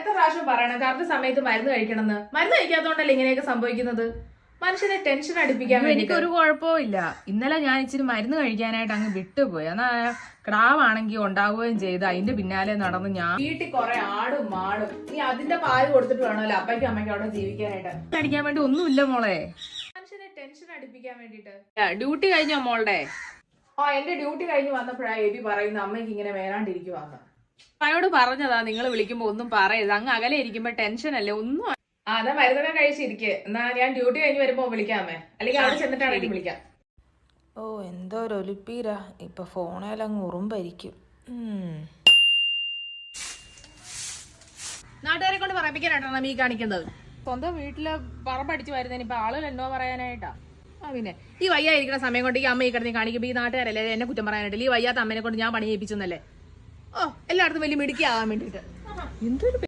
എത്ര പ്രാവശ്യം പറയണം കറക്റ്റ് സമയത്ത് മരുന്ന് കഴിക്കണമെന്ന്? മരുന്ന് കഴിക്കാത്തോണ്ടല്ലേ ഇങ്ങനെയൊക്കെ സംഭവിക്കുന്നത്? മനുഷ്യനെ ടെൻഷൻ അടുപ്പിക്കാൻ വേണ്ടി. എനിക്കൊരു കുഴപ്പവും ഇല്ല. ഇന്നലെ ഞാൻ ഇച്ചിരി മരുന്ന് കഴിക്കാനായിട്ട് അങ്ങ് വിട്ടുപോയി. എന്നാ ക്രാവാണെങ്കിൽ ഉണ്ടാവുകയും ചെയ്ത് അതിന്റെ പിന്നാലെ നടന്ന് ഞാൻ വീട്ടിൽ കുറെ ആടും മാടും, നീ അതിന്റെ പാല് കൊടുത്തിട്ട് വേണമല്ലോ അപ്പയ്ക്കും അമ്മയ്ക്കും അവിടെ ജീവിക്കാനായിട്ട്. കഴിക്കാൻ വേണ്ടി ഒന്നുമില്ല മോളെ. മനുഷ്യനെ ടെൻഷൻ അടുപ്പിക്കാൻ വേണ്ടിട്ട്. ഡ്യൂട്ടി കഴിഞ്ഞോ മോളുടെ? എന്റെ ഡ്യൂട്ടി കഴിഞ്ഞ് വന്നപ്പോഴാണ് എബി പറയുന്ന അമ്മയ്ക്ക് ഇങ്ങനെ വേറാണ്ടിരിക്കുവാന്ന്. അമ്മയോട് പറഞ്ഞതാ നിങ്ങൾ വിളിക്കുമ്പോ ഒന്നും പറയരുത്, അങ്ങ് അകലെ ഇരിക്കുമ്പോ ടെൻഷൻ അല്ലേ ഒന്നും. അതാ മരുന്നൊക്കെ കഴിച്ചിരിക്കെ. എന്നാ ഞാൻ ഡ്യൂട്ടി കഴിഞ്ഞ് വരുമ്പോ വിളിക്കാമേ, അല്ലെങ്കിൽ അവിടെ ചെന്നിട്ടാണെങ്കിലും വിളിക്കാം. ഓ എന്തോ ഒരു ഒലിപ്പീരാ ഇപ്പൊ ഫോണേലങ്ങ് ഉറുമ്പായിരിക്കും. നാട്ടുകാരെ കൊണ്ട് പറയിപ്പിക്കാനായിട്ടാണ് ഈ കാണിക്കുന്നത്. സ്വന്തം വീട്ടില് പറമ്പടിച്ച് വരുന്നതിന് ഇപ്പൊ ആളുകൾ എന്നോ പറയാനായിട്ടാ. പിന്നെ ഈ വയ്യായിരിക്കുന്ന സമയം കൊണ്ട് ഈ അമ്മ ഈ കിടന്ന് കാണിക്കുമ്പോ ഈ നാട്ടുകാരല്ലേ എന്നെ കുറ്റം പറയാനായിട്ടില്ല. ഈ വയ്യാത്ത അമ്മനെ കൊണ്ട് ഞാൻ പണി ചെയ്യിപ്പിച്ചെന്നല്ലേ. എല്ലായിടത്തും വലിയ മിടുക്കിയാവാൻ വേണ്ടിട്ട് എന്തൊരു